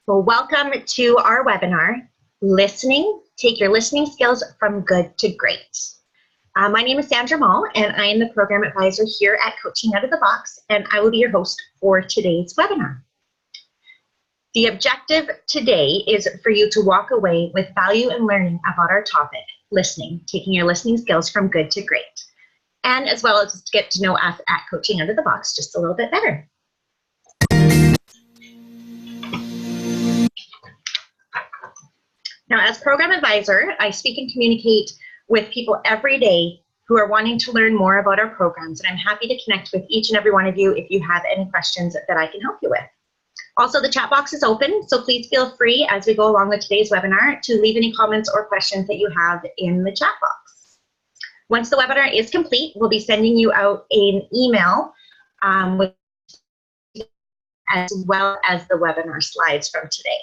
Well, welcome to our webinar, Listening, Take Your Listening Skills from Good to Great. My name is Sandra Moll, and I am the Program Advisor here at Coaching Out of the Box, and I will be your host for today's webinar. The objective today is for you to walk away with value and learning about our topic, listening, taking your listening skills from good to great, and as well as to get to know us at Coaching Out of the Box just a little bit better. Now, as Program Advisor, I speak and communicate with people every day who are wanting to learn more about our programs, and I'm happy to connect with each and every one of you if you have any questions that I can help you with. Also, the chat box is open, so please feel free as we go along with today's webinar to leave any comments or questions that you have in the chat box. Once the webinar is complete, we'll be sending you out an email as well as the webinar slides from today.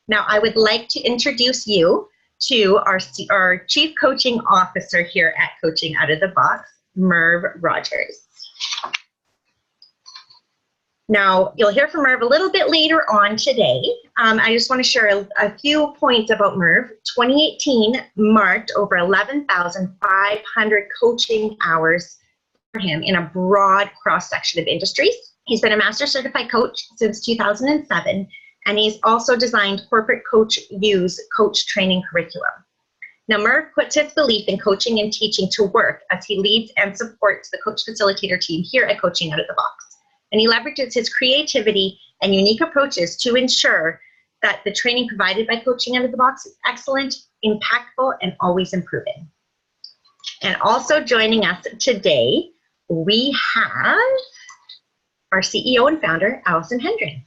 Now, I would like to introduce you to our Chief Coaching Officer here at Coaching Out of the Box, Merv Rogers. Now, you'll hear from Merv a little bit later on today. I just want to share a few points about Merv. 2018 marked over 11,500 coaching hours for him in a broad cross-section of industries. He's been a Master Certified Coach since 2007. And he's also designed Corporate Coach U's coach training curriculum. Now, Merv puts his belief in coaching and teaching to work as he leads and supports the coach facilitator team here at Coaching Out of the Box. And he leverages his creativity and unique approaches to ensure that the training provided by Coaching Out of the Box is excellent, impactful, and always improving. And also joining us today, we have our CEO and founder, Allison Hendren.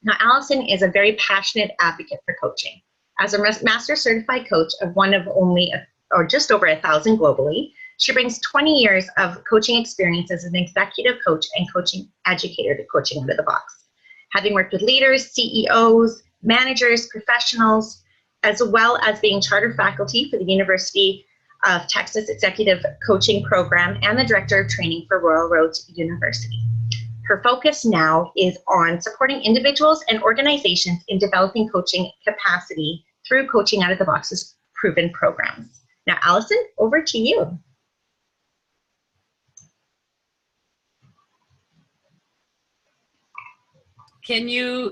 Now, Allison is a very passionate advocate for coaching. As a Master Certified Coach of one of only, or just over 1,000 globally, she brings 20 years of coaching experience as an executive coach and coaching educator to Coaching Out of the Box. Having worked with leaders, CEOs, managers, professionals, as well as being charter faculty for the University of Texas Executive Coaching Program and the Director of Training for Royal Roads University. Her focus now is on supporting individuals and organizations in developing coaching capacity through Coaching Out of the Box's proven programs. Now, Allison, over to you.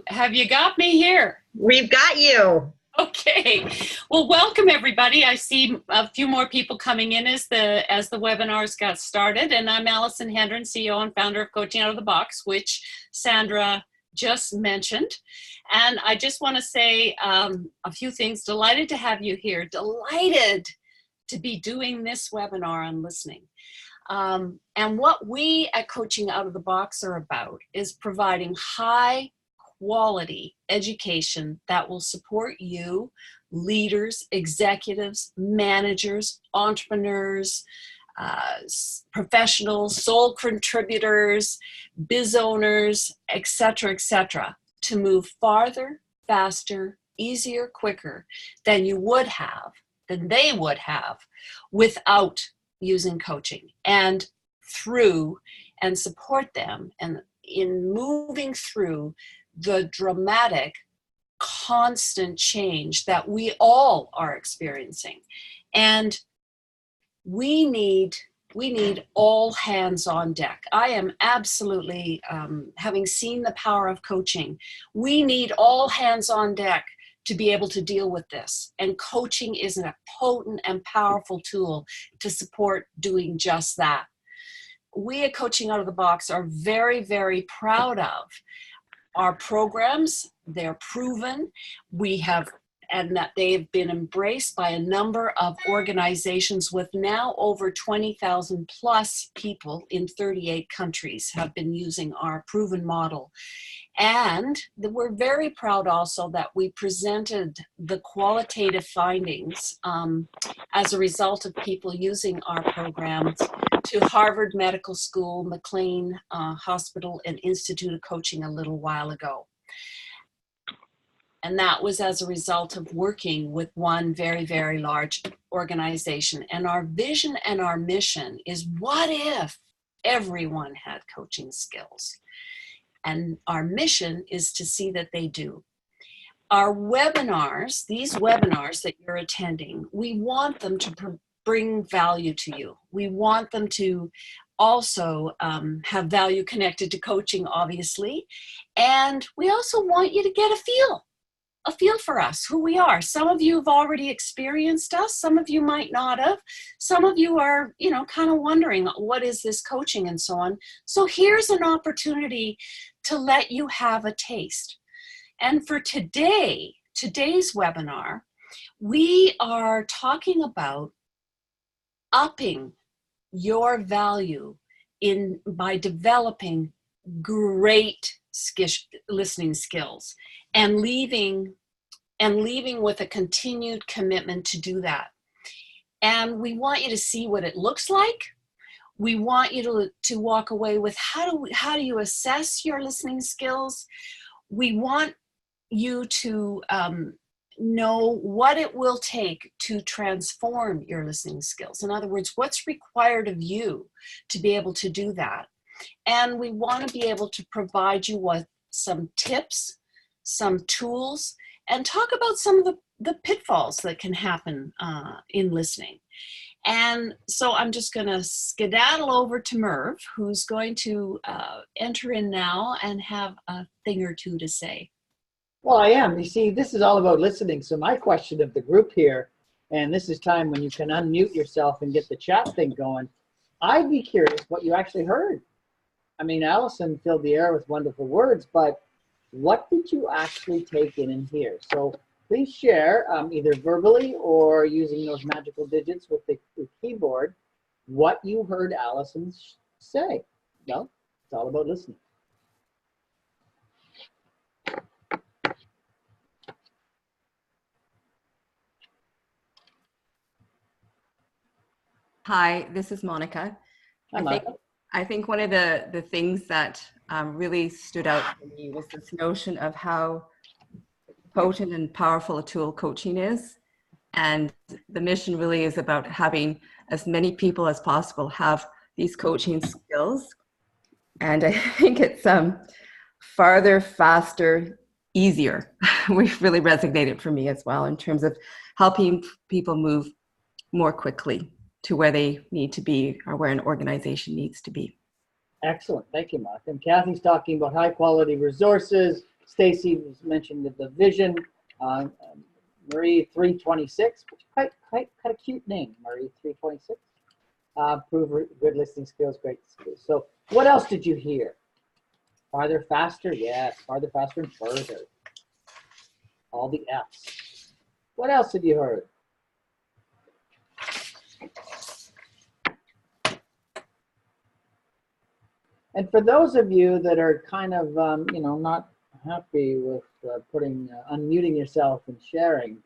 Have you got me here? We've got you. Okay. Well, welcome everybody. I see a few more people coming in as the webinars got started. And I'm Allison Hendren, CEO and founder of Coaching Out of the Box, which Sandra just mentioned. And I just want to say a few things. Delighted to have you here. Delighted to be doing this webinar on listening. And what we at Coaching Out of the Box are about is providing high quality education that will support you, leaders, executives, managers, entrepreneurs, professionals, sole contributors, biz owners, etc., to move farther, faster, easier, quicker than they would have without using coaching, and support them and in moving through the dramatic, constant change that we all are experiencing. And we need all hands on deck. I am absolutely, having seen the power of coaching, we need all hands on deck to be able to deal with this. And coaching is a potent and powerful tool to support doing just that. We at Coaching Out of the Box are very, very proud of our programs. They're proven. And that they've been embraced by a number of organizations with now over 20,000 plus people in 38 countries have been using our proven model. And we're very proud also that we presented the qualitative findings as a result of people using our programs to Harvard Medical School, McLean Hospital, and Institute of Coaching a little while ago. And that was as a result of working with one very, very large organization. And our vision and our mission is, what if everyone had coaching skills? And our mission is to see that they do. our webinars, these webinars that you're attending, we want them to bring value to you. We want them to also have value connected to coaching, obviously. And we also want you to get a feel for us, who we are. Some of you have already experienced us. Some of you might not have. Some of you are, you know, kind of wondering, what is this coaching and so on. So here's an opportunity to let you have a taste. And for today's webinar, we are talking about upping your value by developing great listening skills and leaving with a continued commitment to do that. And we want you to see what it looks like. We want you to walk away with how do you assess your listening skills. We want you to know what it will take to transform your listening skills. In other words, what's required of you to be able to do that. And we want to be able to provide you with some tips, some tools, and talk about some of the pitfalls that can happen in listening. And so I'm just going to skedaddle over to Merv, who's going to enter in now and have a thing or two to say. Well, I am. You see, this is all about listening. So my question of the group here, and this is time when you can unmute yourself and get the chat thing going. I'd be curious what you actually heard. I mean, Allison filled the air with wonderful words, but what did you actually take in and hear? So please share, either verbally or using those magical digits with the keyboard, what you heard Allison say. Well, it's all about listening. Hi, this is Monica. Hi, Monica. I think one of the things that really stood out for me was this notion of how potent and powerful a tool coaching is. And the mission really is about having as many people as possible have these coaching skills. And I think it's farther, faster, easier, which really resonated for me as well in terms of helping people move more quickly to where they need to be or where an organization needs to be. Excellent. Thank you, Mark. And Kathy's talking about high quality resources. Stacy mentioned the vision. Marie 326, which quite a cute name, Marie 326. Prove good listening skills, great skills. So what else did you hear? Farther, faster? Yes, farther, faster, and further. All the F's. What else have you heard? And for those of you that are kind of, you know, not happy with unmuting yourself and sharing,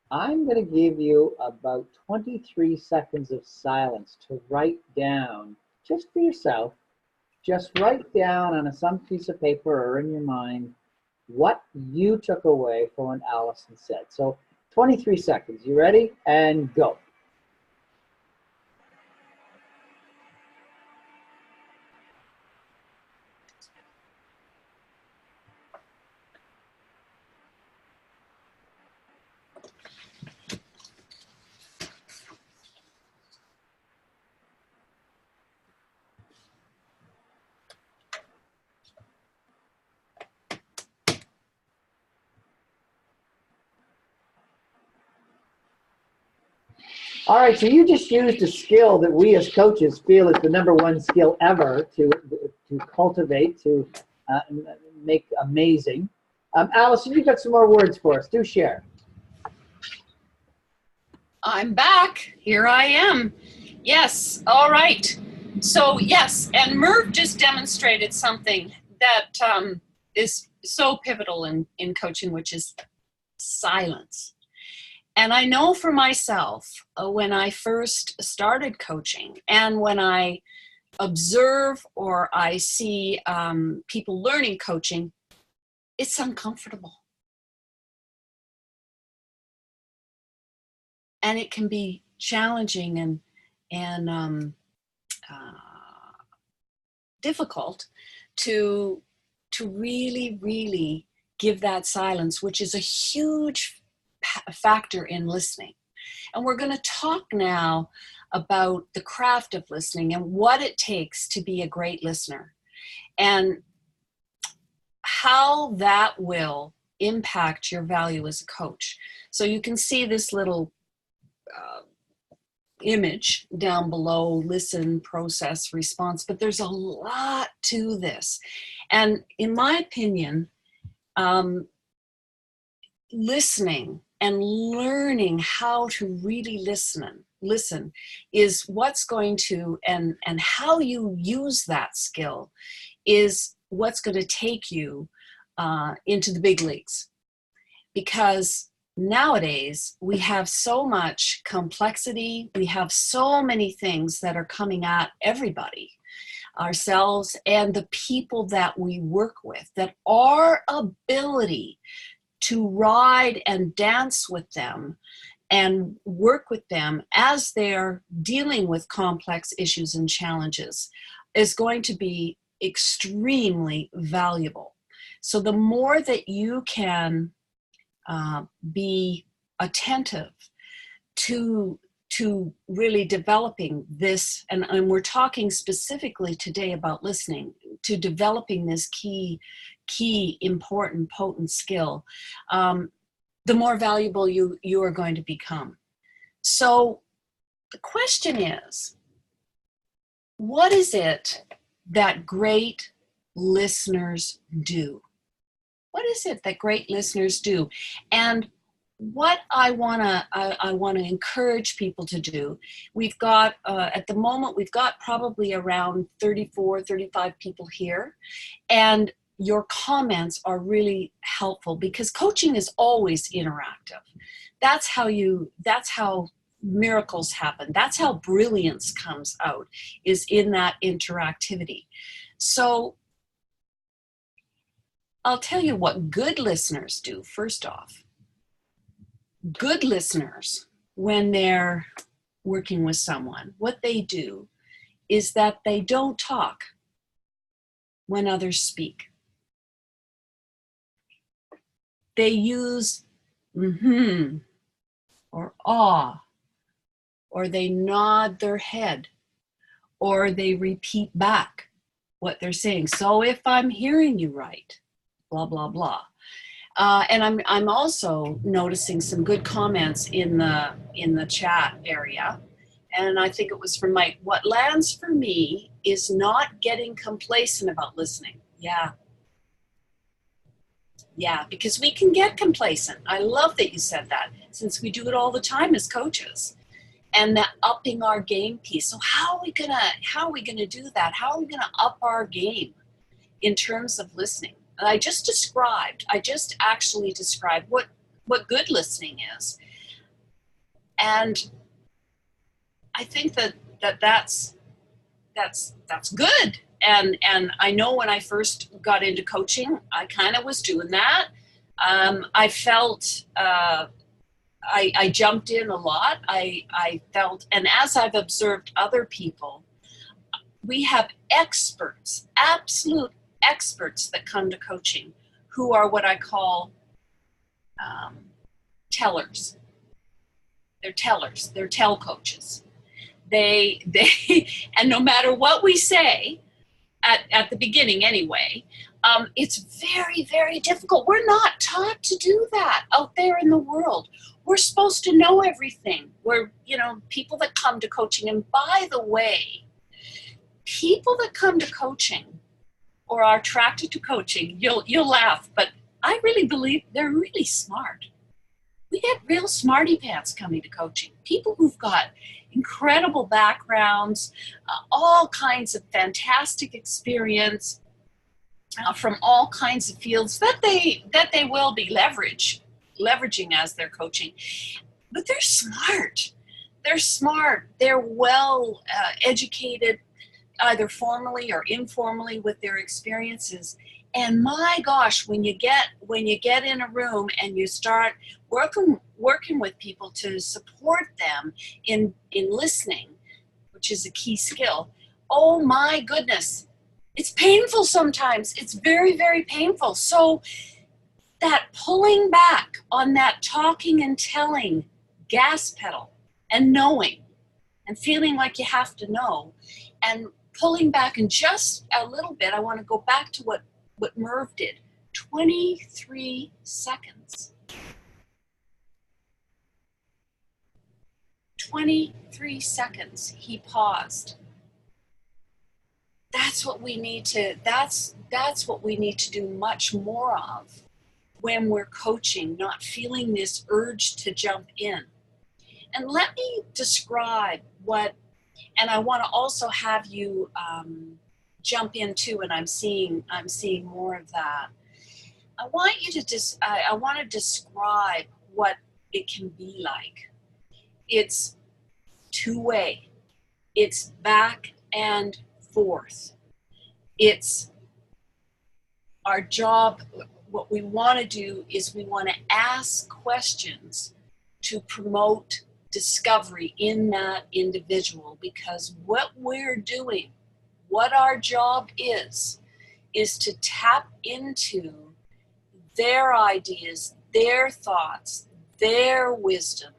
I'm going to give you about 23 seconds of silence to write down, just for yourself, just write down on some piece of paper or in your mind what you took away from what Allison said. So 23 seconds. You ready? And go. All right, so you just used a skill that we as coaches feel is the #1 skill ever to cultivate, to make amazing. Allison, you've got some more words for us. Do share. I'm back. Here I am. Yes. All right. So yes, and Merv just demonstrated something that is so pivotal in coaching, which is silence. And I know for myself, when I first started coaching and when I observe or I see people learning coaching, it's uncomfortable. And it can be challenging and difficult to really give that silence, which is a huge factor in listening. And we're going to talk now about the craft of listening and what it takes to be a great listener, and how that will impact your value as a coach. So you can see this little image down below: listen, process, response. But there's a lot to this. And in my opinion, listening and learning how to really listen is what's going to, and how you use that skill is what's going to take you into the big leagues. Because nowadays we have so much complexity, we have so many things that are coming at everybody, ourselves and the people that we work with, that our ability to ride and dance with them and work with them as they're dealing with complex issues and challenges is going to be extremely valuable. So the more that you can be attentive to really developing this, and we're talking specifically today about listening, to developing this key, important, potent skill, the more valuable you are going to become. So the question is, what is it that great listeners do? What is it that great listeners do? And what I want to encourage people to do, we've got, at the moment, we've got probably around 34, 35 people here. And your comments are really helpful, because coaching is always interactive. That's how miracles happen. That's how brilliance comes out, is in that interactivity. So I'll tell you what good listeners do. First off, good listeners, when they're working with someone, what they do is that they don't talk when others speak. They use or ah, or they nod their head, or they repeat back what they're saying. So if I'm hearing you right, blah, blah, blah. And I'm also noticing some good comments in the chat area. And I think it was from Mike. What lands for me is not getting complacent about listening. Yeah, because we can get complacent. I love that you said that, since we do it all the time as coaches. And that upping our game piece. So how are we gonna do that? How are we gonna up our game in terms of listening? And I just actually described what good listening is. And I think that's good. And I know when I first got into coaching, I kind of was doing that. I felt I jumped in a lot. I felt, and as I've observed other people, we have experts, absolute experts that come to coaching, who are what I call tellers. They're tellers. They're tell coaches. They and no matter what we say at the beginning anyway, it's very, very difficult. We're not taught to do that out there in the world. We're supposed to know everything. We're, people that come to coaching, and by the way, people that come to coaching or are attracted to coaching, you'll laugh, but I really believe they're really smart. We get real smarty pants coming to coaching. People who've got incredible backgrounds, all kinds of fantastic experience from all kinds of fields that they will be leveraging as they're coaching. But they're smart. They're smart. They're well educated, either formally or informally, with their experiences. And my gosh, when you get in a room and you start working with people to support them in listening, which is a key skill, oh my goodness, it's painful sometimes. It's very, very painful. So that pulling back on that talking and telling gas pedal and knowing and feeling like you have to know and pulling back, and just a little bit, I want to go back to what Merv did. 23 seconds. 23 seconds he paused. That's what we need to, that's what we need to do much more of when we're coaching, not feeling this urge to jump in. And let me describe what, and I want to also have you jump in too, and I'm seeing more of that. I want you to I want to describe what it can be like. It's two-way. It's back and forth. It's our job. What we want to do is we want to ask questions to promote discovery in that individual, because what we're doing, what our job is to tap into their ideas, their thoughts, their wisdom,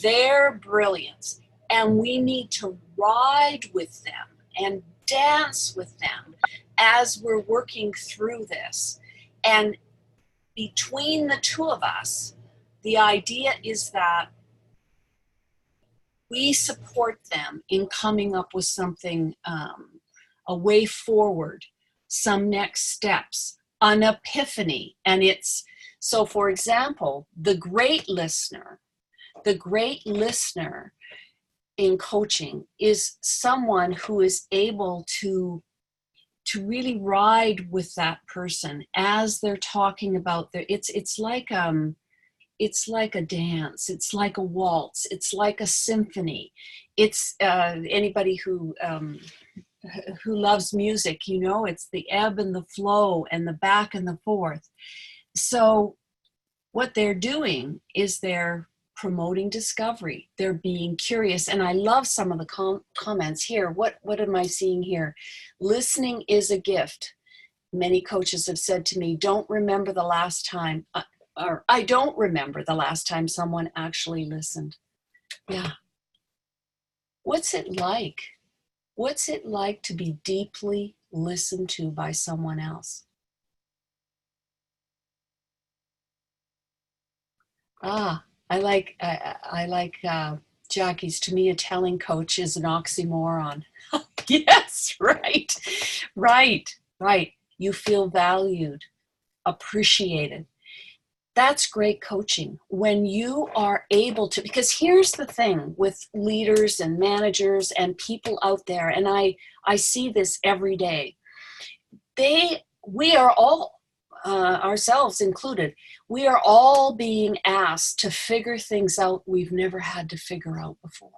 their brilliance, and we need to ride with them and dance with them as we're working through this. And between the two of us, the idea is that we support them in coming up with something, a way forward, some next steps, an epiphany. And it's, so for example, the great listener in coaching is someone who is able to really ride with that person as they're talking about their, it's like a dance, it's like a waltz, it's like a symphony. It's anybody who loves music, you know, it's the ebb and the flow and the back and the forth. So what they're doing is they're promoting discovery. They're being curious. And I love some of the comments here. What am I seeing here? Listening is a gift. Many coaches have said to me, don't remember the last time, or I don't remember the last time someone actually listened. Yeah. What's it like? What's it like to be deeply listened to by someone else? I like Jackie's, to me, a telling coach is an oxymoron. Yes, right. You feel valued, appreciated. That's great coaching. When you are able to, because here's the thing with leaders and managers and people out there, and I see this every day. We are all, ourselves included, we are all being asked to figure things out we've never had to figure out before.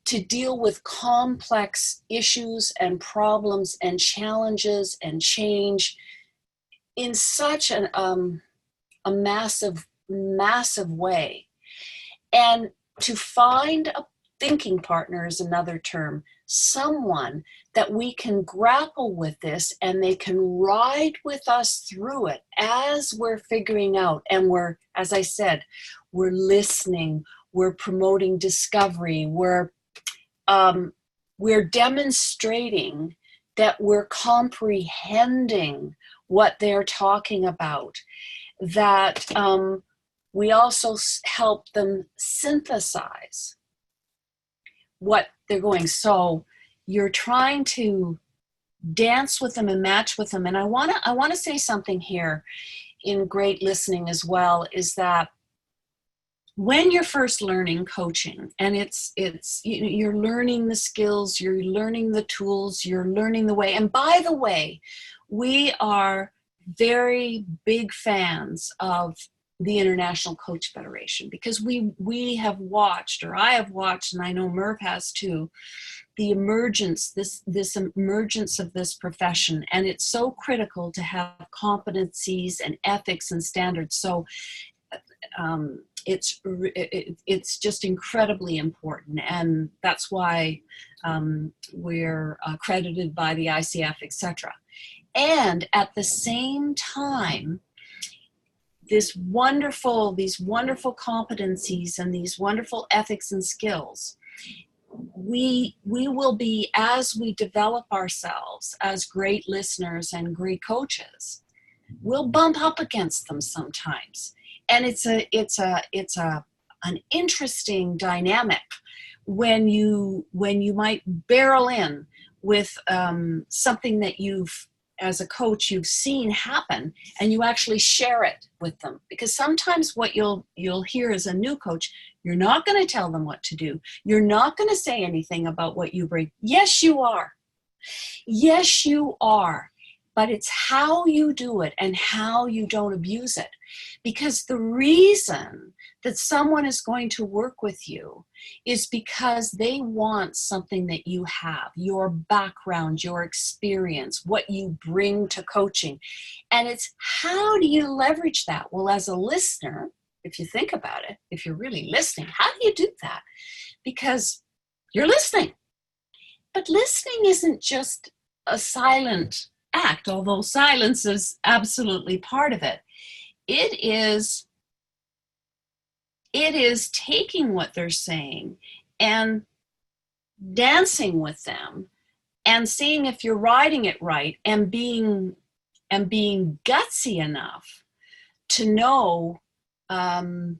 To deal with complex issues and problems and challenges and change in such a massive way. And to find a thinking partner is another term, someone that we can grapple with this and they can ride with us through it as we're figuring out. And we're, as I said, we're listening, we're promoting discovery, we're demonstrating that we're comprehending what they're talking about, that we also help them synthesize what they're going. So you're trying to dance with them and match with them. And I want to say something here in great listening as well, is that when you're first learning coaching, and you're learning the skills, you're learning the tools, you're learning the way. And by the way, we are very big fans of the International Coach Federation, because we have watched, or I have watched, and I know Merv has too, the emergence, this emergence of this profession. And it's so critical to have competencies and ethics and standards. So it's just incredibly important, and that's why we're accredited by the ICF, etc. And at the same time, these wonderful competencies and these wonderful ethics and skills, we will be, as we develop ourselves as great listeners and great coaches, we'll bump up against them sometimes. And it's an interesting dynamic when you might barrel in with something that as a coach, you've seen happen, and you actually share it with them. Because sometimes what you'll hear as a new coach, you're not going to tell them what to do. You're not going to say anything about what you bring. Yes, you are. Yes, you are. But it's how you do it and how you don't abuse it. Because the reason that someone is going to work with you is because they want something that you have, your background, your experience, what you bring to coaching. And it's how do you leverage that? Well, as a listener, if you think about it, if you're really listening, how do you do that? Because you're listening. But listening isn't just a silent act, although silence is absolutely part of it. It is taking what they're saying and dancing with them and seeing if you're riding it right, and being gutsy enough to know that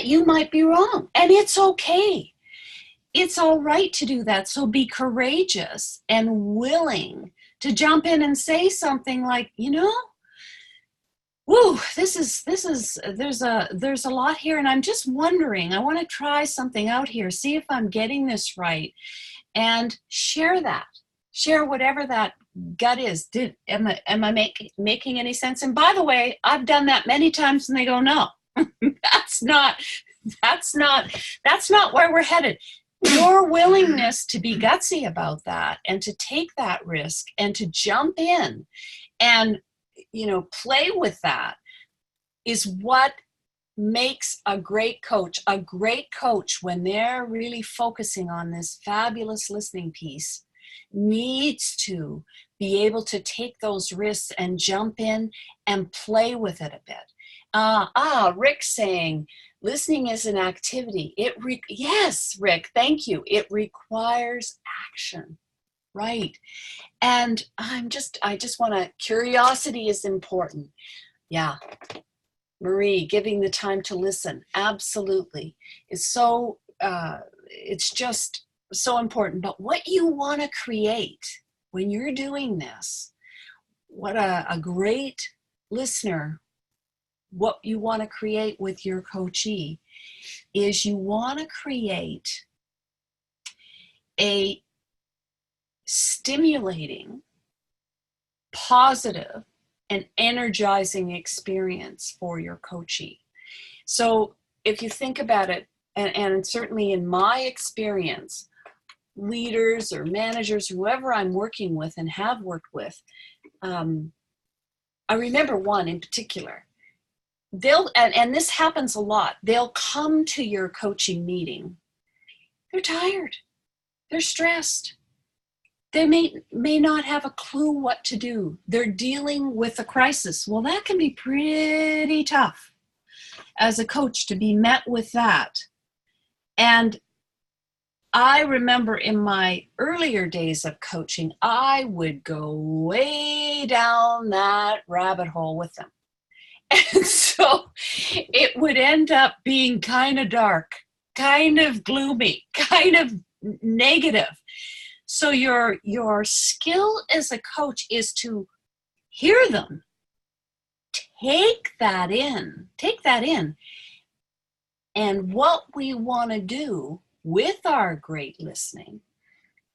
you might be wrong. And it's okay. It's all right to do that. So be courageous and willing to jump in and say something like, whoa, there's a lot here, and I'm just wondering, I want to try something out here, see if I'm getting this right, and share that. Share whatever that gut is. Am I making any sense? And by the way, I've done that many times, and they go, no, that's not where we're headed. Your willingness to be gutsy about that, and to take that risk, and to jump in and play with that, is what makes a great coach. A great coach, when they're really focusing on this fabulous listening piece, needs to be able to take those risks and jump in and play with it a bit. Rick saying, listening is an activity. Yes, Rick, thank you. It requires action. Right. And I just want to, curiosity is important. Yeah. Marie, giving the time to listen. Absolutely. It's so, it's just so important. But what you want to create when you're doing this, what a great listener, what you want to create with your coachee is you want to create a stimulating, positive, and energizing experience for your coachee. So if you think about it, and certainly in my experience, leaders or managers, whoever I'm working with and have worked with, I remember one in particular. And this happens a lot, they'll come to your coaching meeting. They're tired. They're stressed. They may not have a clue what to do. They're dealing with a crisis. Well, that can be pretty tough as a coach to be met with that. And I remember in my earlier days of coaching, I would go way down that rabbit hole with them. And so it would end up being kind of dark, kind of gloomy, kind of negative. So your skill as a coach is to hear them, take that in. And what we want to do with our great listening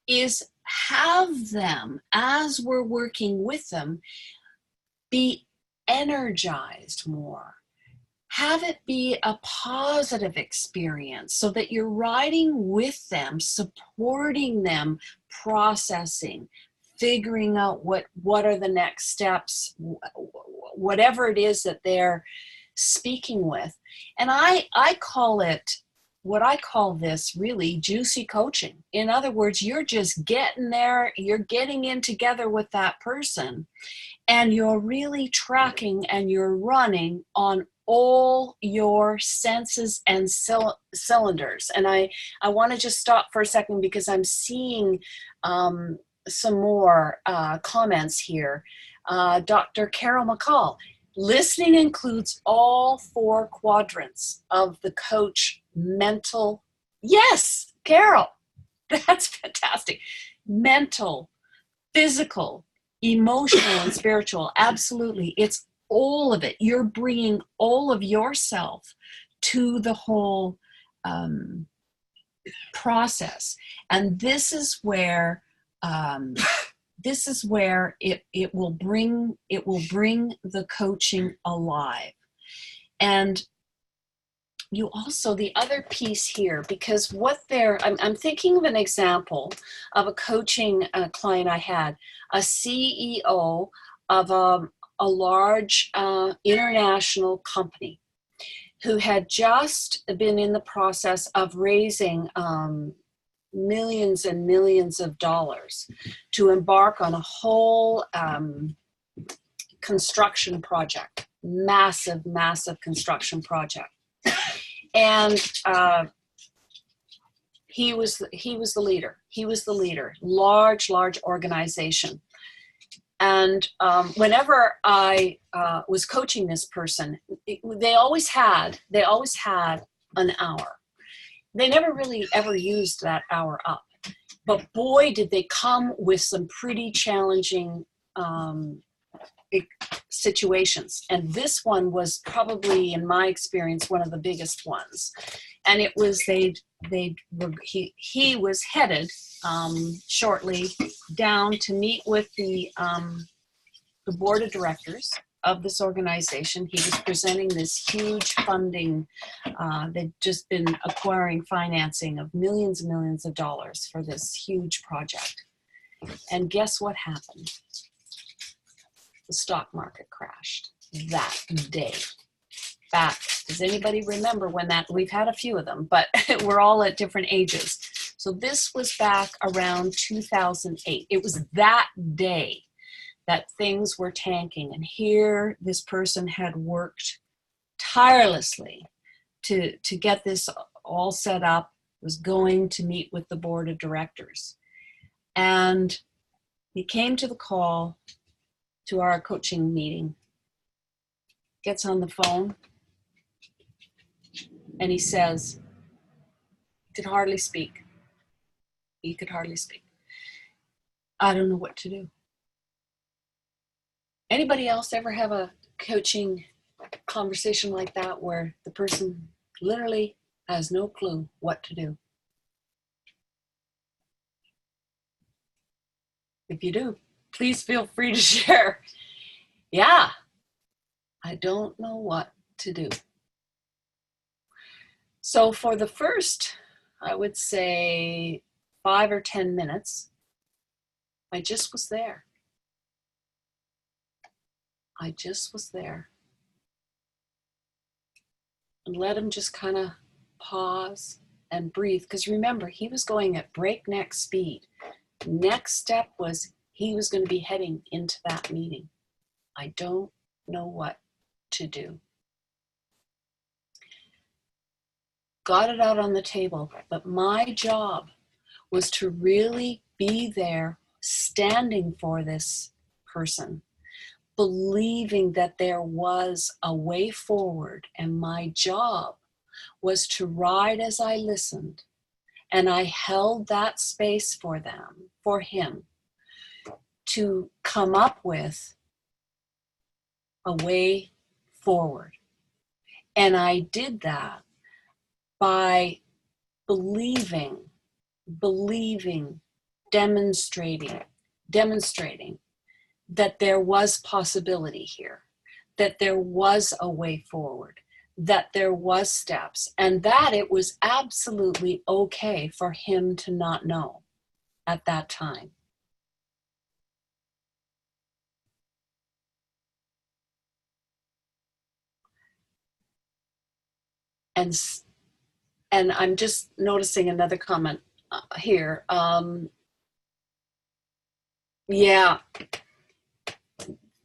is have them, as we're working with them, be energized more. Have it be a positive experience so that you're riding with them, supporting them, processing, figuring out what are the next steps, whatever it is that they're speaking with. And I call it what I call this really juicy coaching. In other words, you're just getting there, you're getting in together with that person, and you're really tracking and you're running on all your senses and cylinders. And I want to just stop for a second because I'm seeing some more comments here. Dr. Carol McCall, listening includes all 4 quadrants of the coach mental. Yes, Carol, that's fantastic. Mental, physical, emotional, and spiritual. Absolutely. It's all of it. You're bringing all of yourself to the whole process. And this is where it will bring the coaching alive. And you also, the other piece here, because I'm thinking of an example of a coaching client I had, a CEO of a large international company who had just been in the process of raising millions and millions of dollars to embark on a whole construction project, massive construction project. And he was the leader, large organization. And whenever I was coaching this person, they always had an hour. They never really ever used that hour up. But boy, did they come with some pretty challenging situations. And this one was probably, in my experience, one of the biggest ones. And it was he was headed shortly down to meet with the board of directors of this organization. He was presenting this huge funding. They'd just been acquiring financing of millions and millions of dollars for this huge project. And guess what happened? The stock market crashed that day. Back, does anybody remember when that? We've had a few of them, but we're all at different ages. So this was back around 2008. It was that day that things were tanking. And here this person had worked tirelessly to get this all set up, was going to meet with the board of directors. And he came to the call to our coaching meeting, gets on the phone, and he says, he could hardly speak. I don't know what to do. Anybody else ever have a coaching conversation like that where the person literally has no clue what to do? If you do, please feel free to share. Yeah, I don't know what to do. So for the first, I would say 5 or 10 minutes, I just was there. And let him just kind of pause and breathe. Because remember, he was going at breakneck speed. Next step was he was going to be heading into that meeting. I don't know what to do. Got it out on the table, but my job was to really be there, standing for this person, believing that there was a way forward, and my job was to ride as I listened, and I held that space for him, to come up with a way forward. And I did that by believing, demonstrating that there was possibility here, that there was a way forward, that there was steps, and that it was absolutely okay for him to not know at that time. And and I'm just noticing another comment here. Yeah.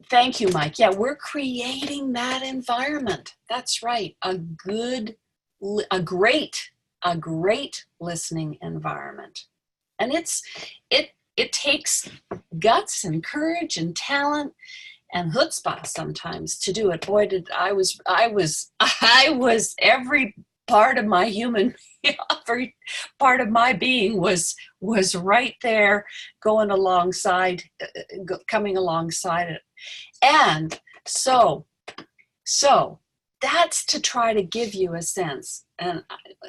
Thank you, Mike. Yeah, we're creating that environment. That's right. A great listening environment. And it takes guts and courage and talent and chutzpah sometimes to do it. Boy, did I was every part of my every part of my being was right there, coming alongside it. And so that's to try to give you a sense. And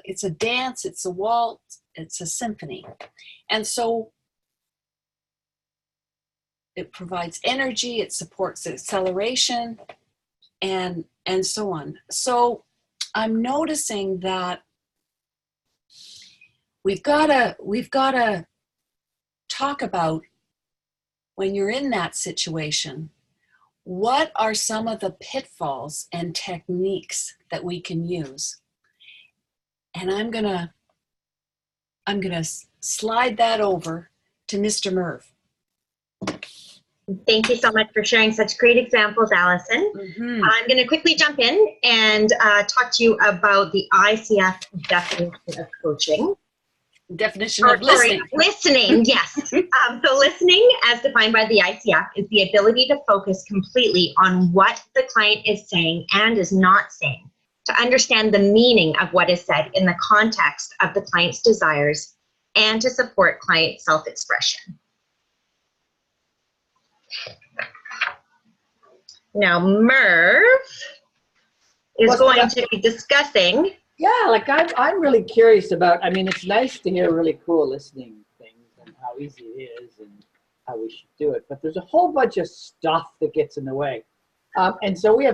it's a dance, it's a waltz, it's a symphony. And so it provides energy, it supports acceleration, and so on. So I'm noticing that we've got to talk about, when you're in that situation, what are some of the pitfalls and techniques that we can use? And I'm gonna slide that over to Mr. Merv. Thank you so much for sharing such great examples, Allison. Mm-hmm. I'm going to quickly jump in and talk to you about the ICF definition of coaching. Definition of listening. Sorry, listening, yes. So listening, as defined by the ICF, is the ability to focus completely on what the client is saying and is not saying, to understand the meaning of what is said in the context of the client's desires, and to support client self-expression. Now, Merv is going to be discussing. Yeah, like I'm really curious about, I mean, it's nice to hear really cool listening things and how easy it is and how we should do it, but there's a whole bunch of stuff that gets in the way. And so we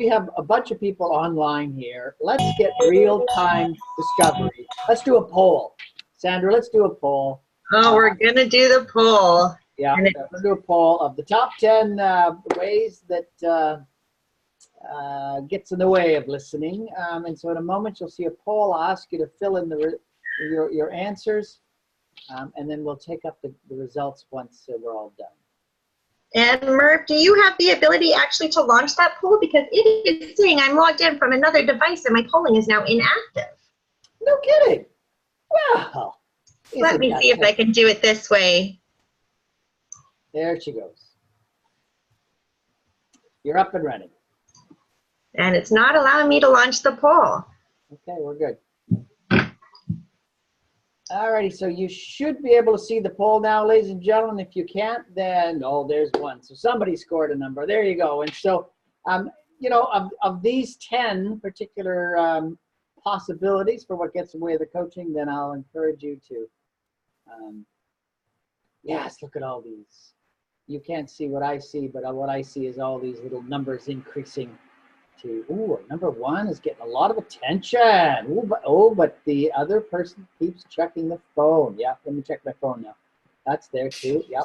have a bunch of people online here. Let's get real-time discovery. Let's do a poll. Sandra, let's do a poll. Oh, we're going to do the poll. Yeah, we're going to do a poll of the top 10 ways that gets in the way of listening. And so in a moment, you'll see a poll. I'll ask you to fill in your answers, and then we'll take up the results once we're all done. And Merv, do you have the ability actually to launch that poll? Because it is saying I'm logged in from another device and my polling is now inactive. No kidding. Wow. Let me see if I can do it this way. There she goes. You're up and running. And it's not allowing me to launch the poll. Okay, we're good. Alrighty, so you should be able to see the poll now, ladies and gentlemen. If you can't, then, oh, there's one. So somebody scored a number. There you go. And so, you know, of these 10 particular possibilities for what gets in the way of the coaching, then I'll encourage you to, yes, look at all these. You can't see what I see, but what I see is all these little numbers increasing to, ooh, number 1 is getting a lot of attention. Ooh, but the other person keeps checking the phone. Yeah, let me check my phone now. That's there too. Yep.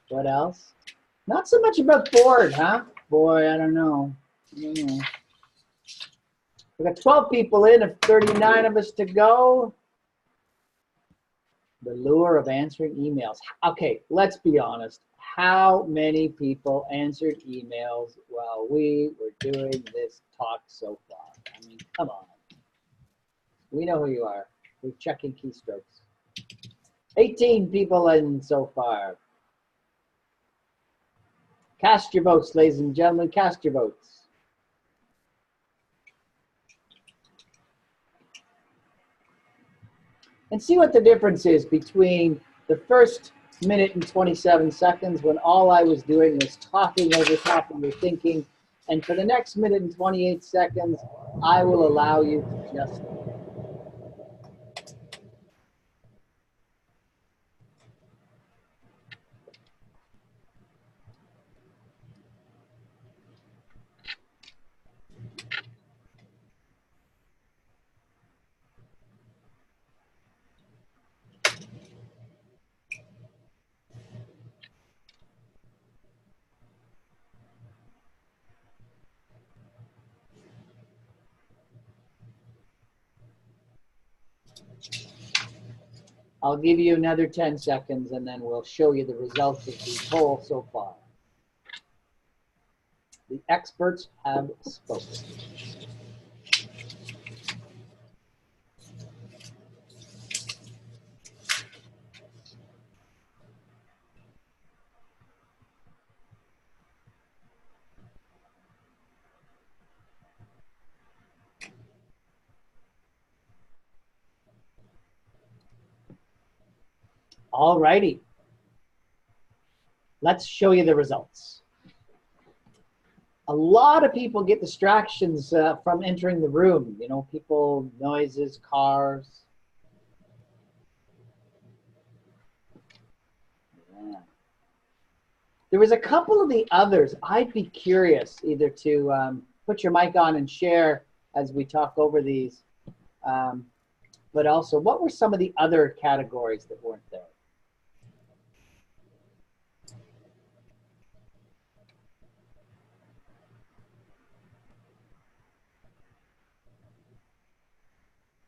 What else? Not so much about bored, huh? Boy, I don't know. We got 12 people in of 39 of us to go. The lure of answering emails. Okay, let's be honest. How many people answered emails while we were doing this talk so far? I mean, come on. We know who you are. We're checking keystrokes. 18 people in so far. Cast your votes, ladies and gentlemen. Cast your votes. And see what the difference is between the first minute and 27 seconds when all I was doing was talking over top of your thinking, and for the next minute and 28 seconds, I will allow you to just I'll give you another 10 seconds and then we'll show you the results of the poll so far. The experts have spoken. All righty. Let's show you the results. A lot of people get distractions from entering the room. You know, people, noises, cars. Yeah. There was a couple of the others. I'd be curious either to put your mic on and share as we talk over these. But also, what were some of the other categories that weren't there?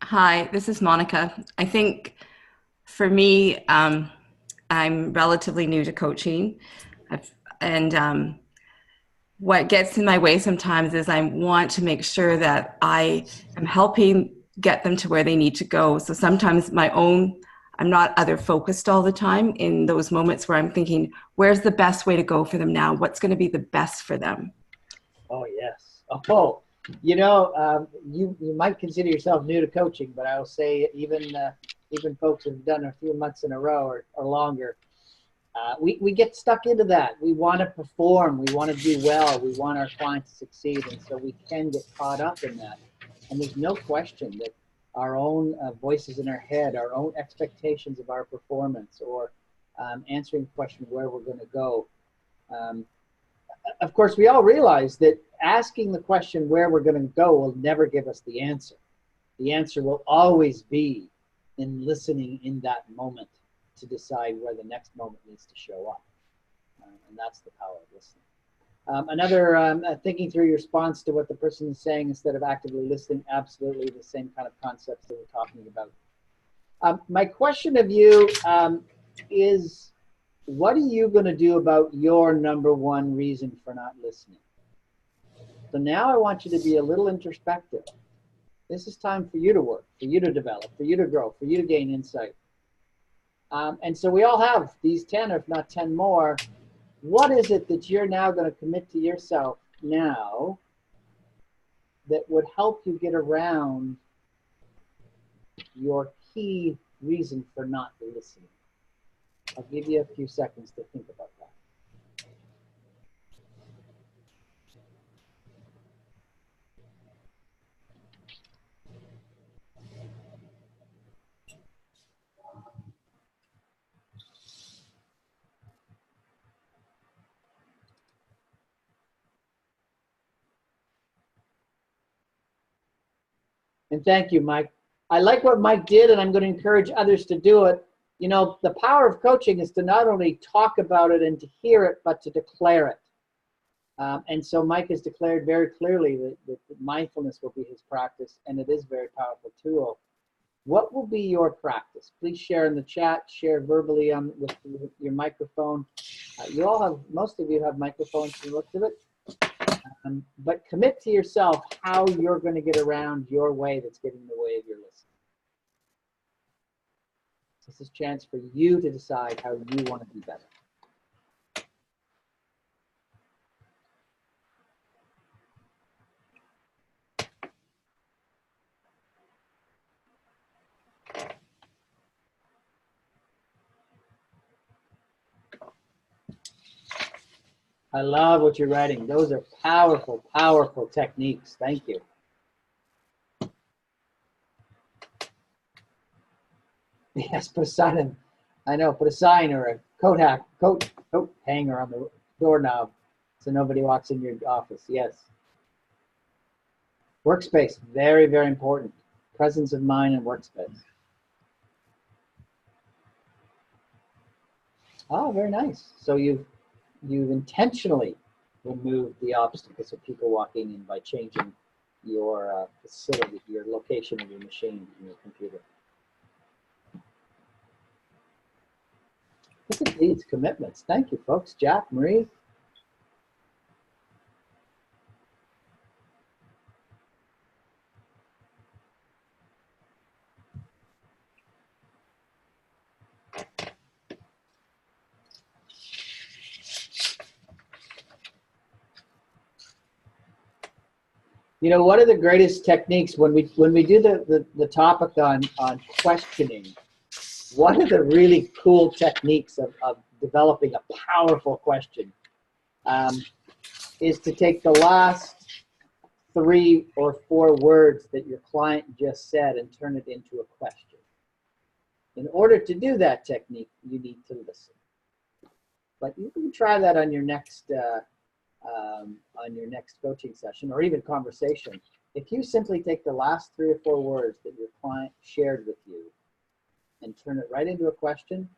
Hi, this is Monica. I think for me, I'm relatively new to coaching. What gets in my way sometimes is I want to make sure that I am helping get them to where they need to go. So sometimes I'm not other focused all the time in those moments where I'm thinking, where's the best way to go for them now? What's going to be the best for them? Oh, yes. Oh, you know, you might consider yourself new to coaching, but I will say even folks who've done a few months in a row or longer, we get stuck into that. We want to perform. We want to do well. We want our clients to succeed. And so we can get caught up in that. And there's no question that our own voices in our head, our own expectations of our performance, or answering the question where we're going to go. Of course, we all realize that asking the question where we're going to go will never give us the answer. The answer will always be in listening in that moment to decide where the next moment needs to show up. And that's the power of listening. Another, thinking through your response to what the person is saying instead of actively listening, absolutely the same kind of concepts that we're talking about. My question of you is, what are you going to do about your number one reason for not listening? So now I want you to be a little introspective. This is time for you to work, for you to develop, for you to grow, for you to gain insight. And so we all have these 10, or if not 10 more. What is it that you're now going to commit to yourself now that would help you get around your key reason for not listening? I'll give you a few seconds to think about that. And thank you, Mike. I like what Mike did, and I'm going to encourage others to do it. You know, the power of coaching is to not only talk about it and to hear it, but to declare it. And so Mike has declared very clearly that mindfulness will be his practice, and it is a very powerful tool. What will be your practice? Please share in the chat, share verbally with your microphone. You all have, most of you have microphones from the looks of it. But commit to yourself how you're going to get around your way that's getting in the way of your listening. This is a chance for you to decide how you want to be better. I love what you're writing. Those are powerful, powerful techniques. Thank you. Yes, put a sign in. I know, put a sign or a coat hanger on the doorknob so nobody walks in your office. Yes. Workspace, very, very important. Presence of mind and workspace. Oh, very nice. So you've intentionally removed the obstacles of people walking in by changing your facility, your location of your machine and your computer. Look at these commitments. Thank you, folks. Jack, Marie. You know, one of the greatest techniques when we do the topic on questioning, one of the really cool techniques of developing a powerful question is to take the last 3 or 4 words that your client just said and turn it into a question. In order to do that technique, you need to listen. But you can try that on your next coaching session or even conversation. If you simply take the last 3 or 4 words that your client shared with you and turn it right into a question,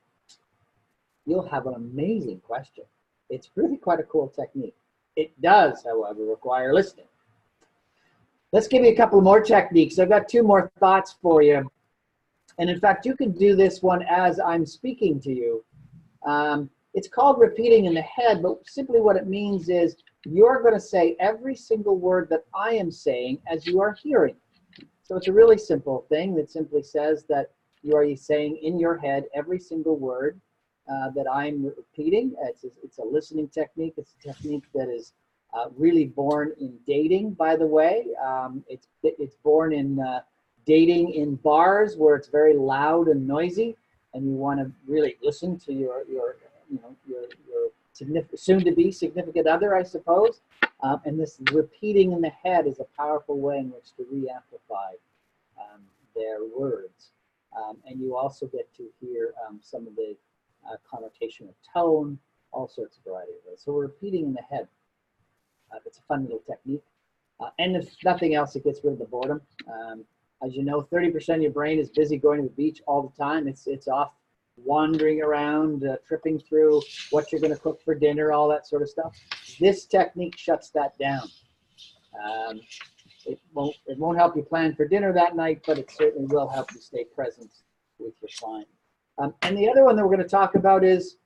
you'll have an amazing question. It's really quite a cool technique. It does, however, require listening. Let's give you a couple more techniques. I've got 2 more thoughts for you. And in fact, you can do this one as I'm speaking to you. It's called repeating in the head, but simply what it means is you're going to say every single word that I am saying as you are hearing. So it's a really simple thing that simply says that you are saying in your head every single word that I'm repeating. It's a listening technique. It's a technique that is really born in dating, by the way. It's born in dating in bars where it's very loud and noisy, and you want to really listen to your soon-to-be significant other, I suppose. And this repeating in the head is a powerful way in which to re-amplify their words. And you also get to hear some of the connotation of tone, all sorts of variety of ways. So we're repeating in the head. It's a fun little technique. And if nothing else, it gets rid of the boredom. As you know, 30% of your brain is busy going to the beach all the time. It's off wandering around, tripping through what you're going to cook for dinner, all that sort of stuff. This technique shuts that down. It won't help you plan for dinner that night, but it certainly will help you stay present with your client. And the other one that we're going to talk about is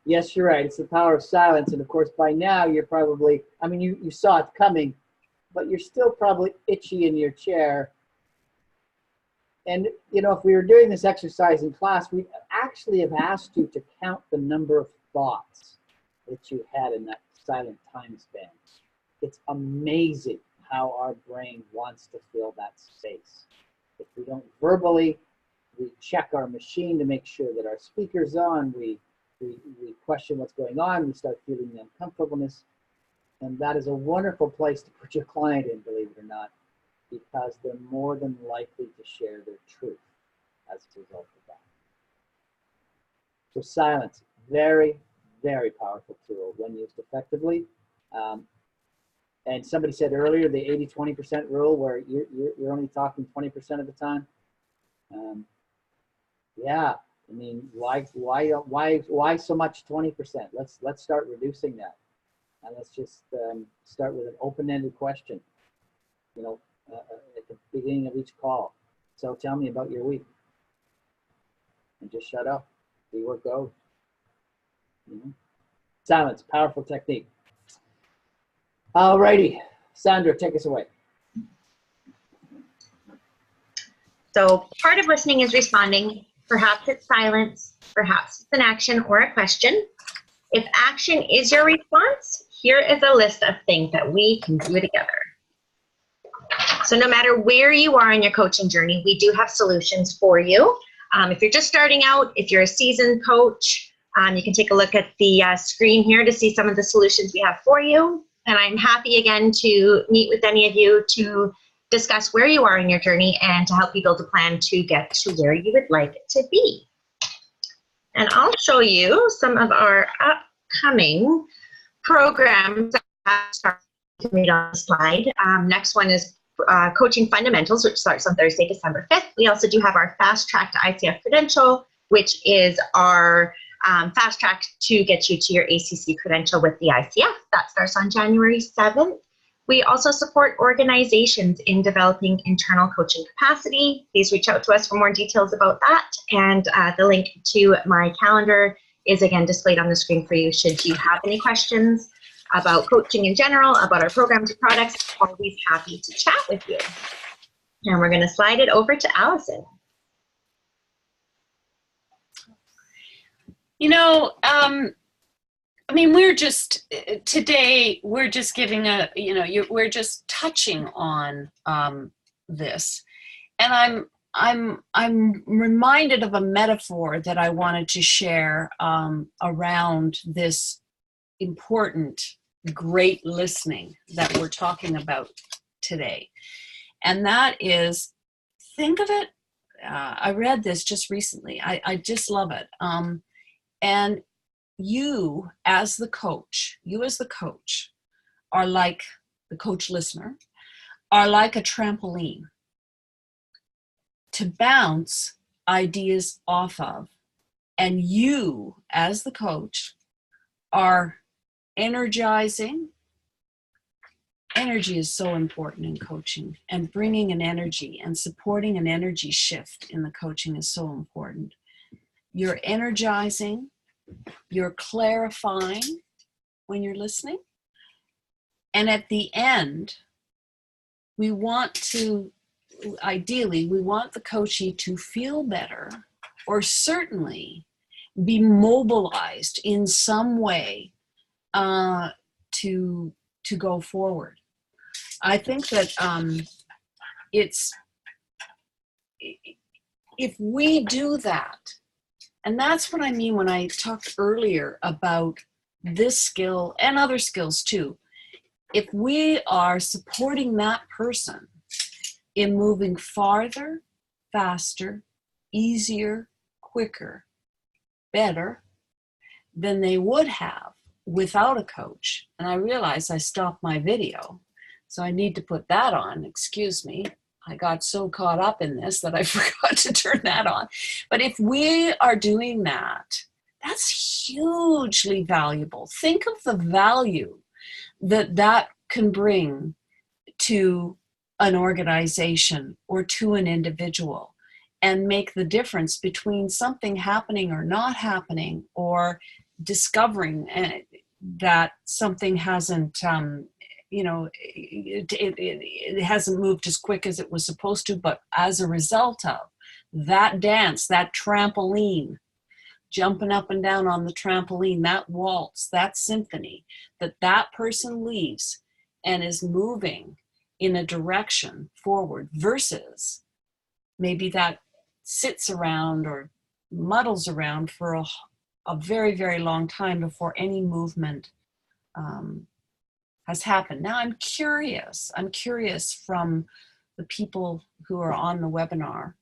yes, you're right. It's the power of silence. And of course, by now you're probably, I mean, you saw it coming, but you're still probably itchy in your chair. And, you know, if we were doing this exercise in class, we actually have asked you to count the number of thoughts that you had in that silent time span. It's amazing how our brain wants to fill that space. If we don't verbally, we check our machine to make sure that our speaker's on, we question what's going on, we start feeling the uncomfortableness, and that is a wonderful place to put your client in, believe it or not, because they're more than likely to share their truth as a result of that. So silence, very, very powerful tool when used effectively. And somebody said earlier, the 80-20% rule, where you're only talking 20% of the time. Yeah. I mean, why so much 20%? Let's start reducing that, and let's just start with an open-ended question. You know, at the beginning of each call. So tell me about your week, and just shut up. See where it goes. You know? Silence, powerful technique. Alrighty, Sandra, take us away. So part of listening is responding. Perhaps it's silence, perhaps it's an action or a question. If action is your response, here is a list of things that we can do together. So no matter where you are in your coaching journey, we do have solutions for you. If you're just starting out, if you're a seasoned coach, you can take a look at the screen here to see some of the solutions we have for you. And I'm happy again to meet with any of you to discuss where you are in your journey and to help you build a plan to get to where you would like to be. And I'll show you some of our upcoming programs that have started on the slide. Next one is Coaching Fundamentals, which starts on Thursday, December 5th. We also do have our Fast Track to ICF Credential, which is our fast track to get you to your ACC credential with the ICF. That starts on January 7th. We also support organizations in developing internal coaching capacity. Please reach out to us for more details about that. And the link to my calendar is again displayed on the screen for you should you have any questions about coaching in general, about our programs and products. Always happy to chat with you. And we're going to slide it over to Allison. You know, I mean, we're just today. We're just giving a, you know, we're just touching on this, and I'm reminded of a metaphor that I wanted to share around this important, great listening that we're talking about today, and that is, think of it. I read this just recently. I just love it, and you as the coach are like the coach listener, are like a trampoline to bounce ideas off of. And you as the coach are energizing. Energy is so important in coaching, and bringing an energy and supporting an energy shift in the coaching is so important. You're energizing. You're clarifying when you're listening. And at the end, we want to, ideally, we want the coachee to feel better, or certainly be mobilized in some way to go forward. I think that if we do that, and that's what I mean when I talked earlier about this skill and other skills too. If we are supporting that person in moving farther, faster, easier, quicker, better than they would have without a coach. And I realize I stopped my video, so I need to put that on. Excuse me. I got so caught up in this that I forgot to turn that on. But if we are doing that, that's hugely valuable. Think of the value that that can bring to an organization or to an individual, and make the difference between something happening or not happening, or discovering that something hasn't it hasn't moved as quick as it was supposed to, but as a result of that dance, that trampoline, jumping up and down on the trampoline, that waltz, that symphony, that person leaves and is moving in a direction forward, versus maybe that sits around or muddles around for a very, very long time before any movement has happened. Now I'm curious from the people who are on the webinar,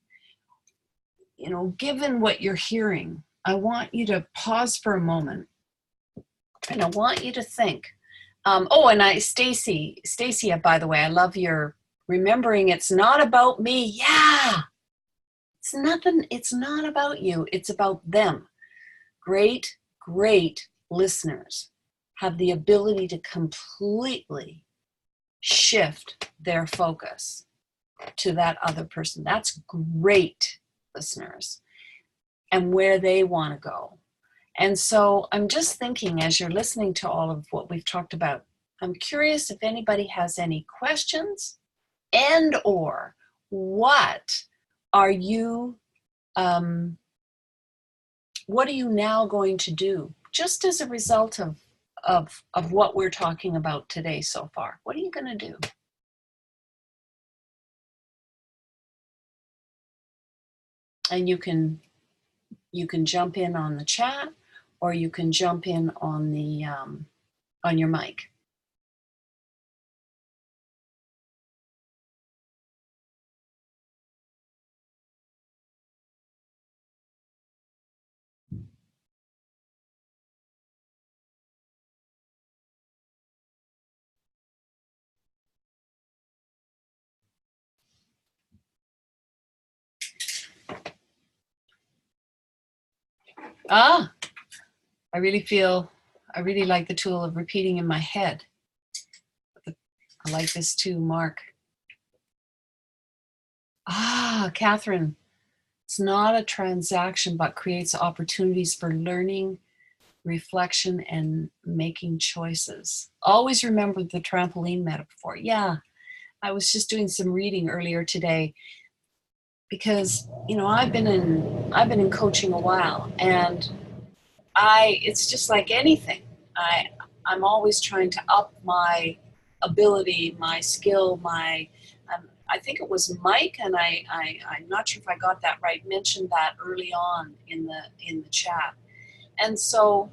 given what you're hearing, I want you to pause for a moment, and I want you to think. Stacy, by the way, I love your remembering it's not about me. Yeah, it's not about you, it's about them. Great listeners have the ability to completely shift their focus to that other person. That's great listeners, and where they want to go. And so I'm just thinking, as you're listening to all of what we've talked about, I'm curious if anybody has any questions, and or what are you now going to do just as a result of what we're talking about today so far? What are you going to do? And you can jump in on the chat, or you can jump in on the on your mic. Ah, I really like the tool of repeating in my head. I like this too, Mark. Ah, Catherine, it's not a transaction, but creates opportunities for learning, reflection, and making choices. Always remember the trampoline metaphor. Yeah, I was just doing some reading earlier today because, you know, I've been in coaching a while, and it's just like anything. I'm always trying to up my ability, my skill, I think it was Mike, and I'm not sure if I got that right, mentioned that early on in the chat. And so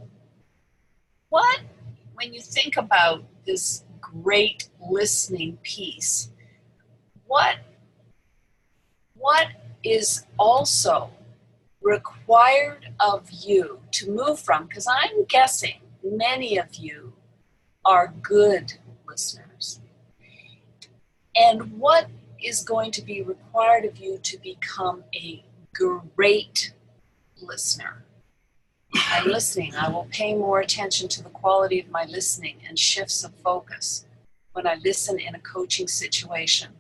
when you think about this great listening piece, what is also required of you to move from, because I'm guessing many of you are good listeners, and what is going to be required of you to become a great listener? I'm listening. I will pay more attention to the quality of my listening and shifts of focus when I listen in a coaching situation.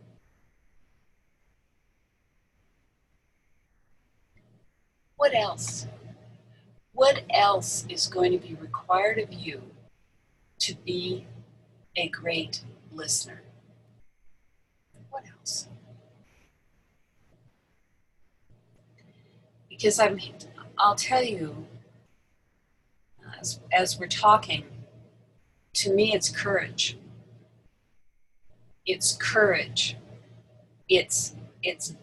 What else? What else is going to be required of you to be a great listener? What else? Because I'll tell you, as we're talking, to me it's courage. It's courage. It's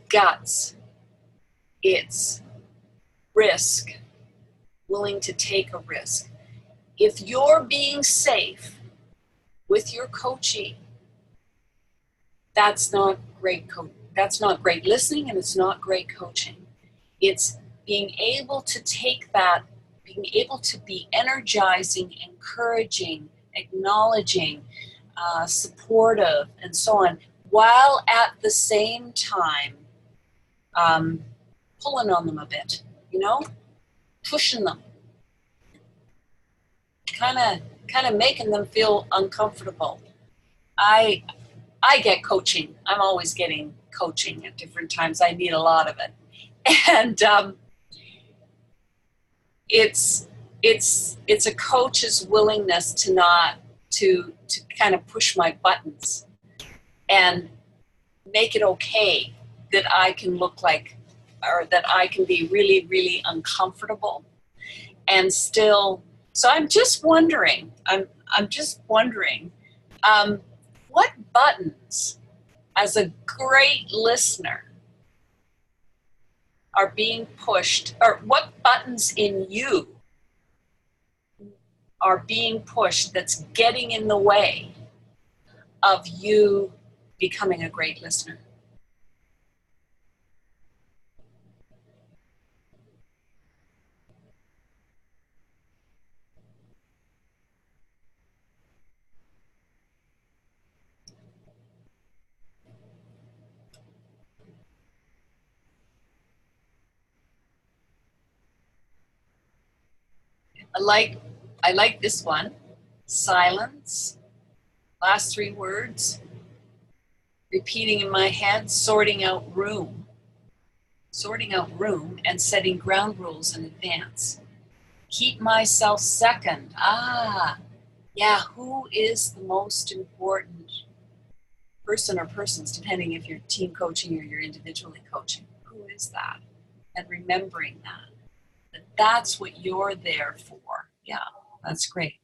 guts. It's risk, willing to take a risk. If you're being safe with your coachee, that's not great listening, and it's not great coaching. It's being able to take that, being able to be energizing, encouraging, acknowledging, supportive, and so on, while at the same time pulling on them a bit, pushing them, kind of making them feel uncomfortable. I get coaching. I'm always getting coaching at different times. I need a lot of it. And it's a coach's willingness to kind of push my buttons and make it okay that I can look like, or that I can be really, really uncomfortable and still. So I'm just wondering, what buttons, as a great listener, are being pushed, or what buttons in you are being pushed that's getting in the way of you becoming a great listener? I like this one. Silence. Last 3 words. Repeating in my head, sorting out room and setting ground rules in advance. Keep myself second. Yeah, who is the most important person or persons, depending if you're team coaching or you're individually coaching? Who is that? And remembering that's what you're there for. Yeah, that's great.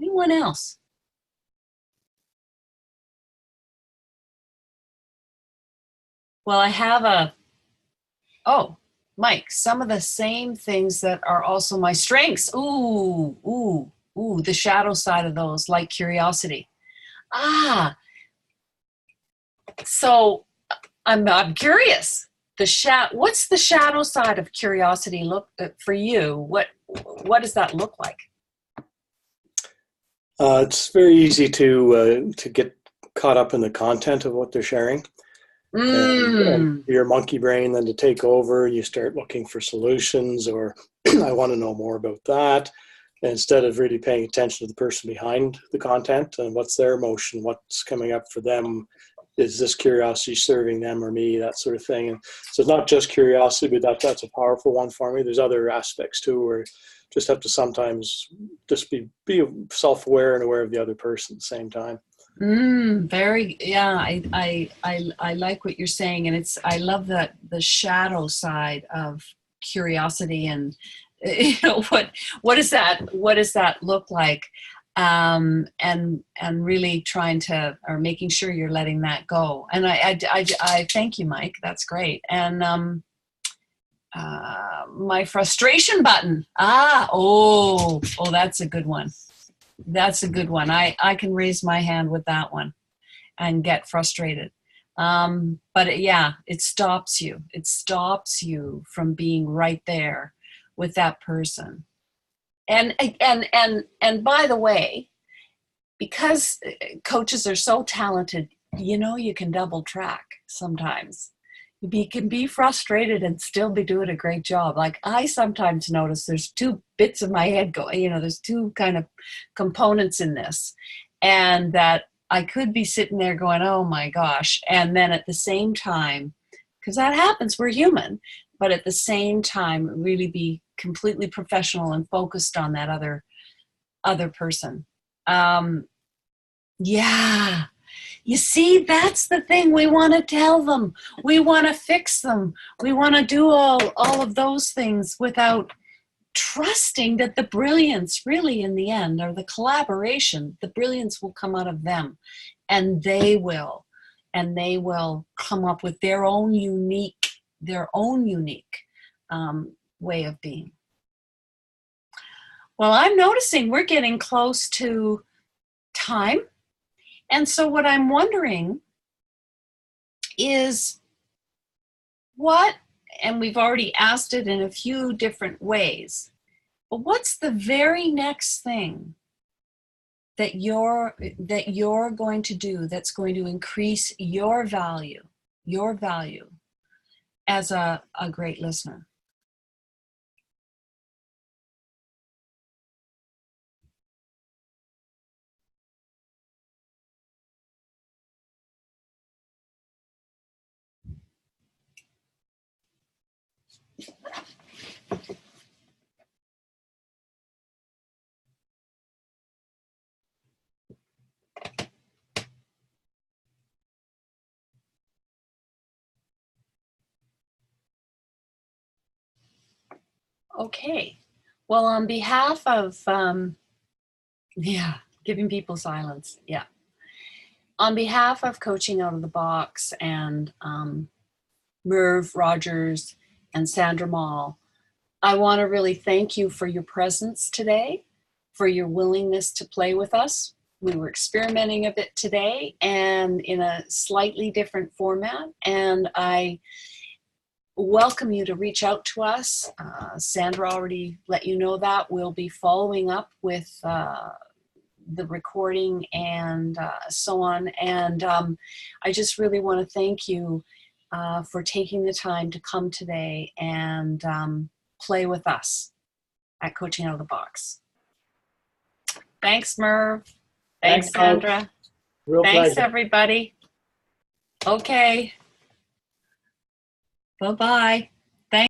Anyone else? Well, I have Mike, some of the same things that are also my strengths. Ooh, the shadow side of those, like curiosity. So I'm curious. What's the shadow side of curiosity look for you? What does that look like? It's very easy to get caught up in the content of what they're sharing. And your monkey brain then to take over, you start looking for solutions, or I want to know more about that, instead of really paying attention to the person behind the content and what's their emotion, what's coming up for them. Is this curiosity serving them or me, that sort of thing. And so it's not just curiosity, but that's a powerful one for me. There's other aspects too, where you just have to sometimes just be self-aware and aware of the other person at the same time. I like what you're saying, and I love the shadow side of curiosity, and what does that look like, and really trying to, or making sure you're letting that go. And I thank you, Mike. That's great. And my frustration button. That's a good one. That's a good one. I can raise my hand with that one and get frustrated. But it stops you. It stops you from being right there with that person. And by the way, because coaches are so talented, you can double track sometimes. You can be frustrated and still be doing a great job. Like, I sometimes notice there's two bits of my head going, there's two kind of components in this, and that I could be sitting there going, oh my gosh. And then at the same time, because that happens, we're human, but at the same time, really be completely professional and focused on that other person. You see, that's the thing. We want to tell them. We want to fix them. We want to do all of those things without trusting that the brilliance really in the end, or the collaboration, the brilliance will come out of them, and they will come up with their own unique way of being. Well, I'm noticing we're getting close to time. And so what I'm wondering is and we've already asked it in a few different ways, but what's the very next thing that you're going to do that's going to increase your value as a great listener? Okay. Well, on behalf of, giving people silence. Yeah. On behalf of Coaching Out of the Box and Merv Rogers and Sandra Moll, I want to really thank you for your presence today, for your willingness to play with us. We were experimenting a bit today and in a slightly different format, and I welcome you to reach out to us. Sandra already let you know that. We'll be following up with the recording and so on. And I just really want to thank you for taking the time to come today and play with us at Coaching Out of the Box. Thanks, Merv. Thanks, Sandra. Thanks, pleasure. everybody. Okay. Bye-bye.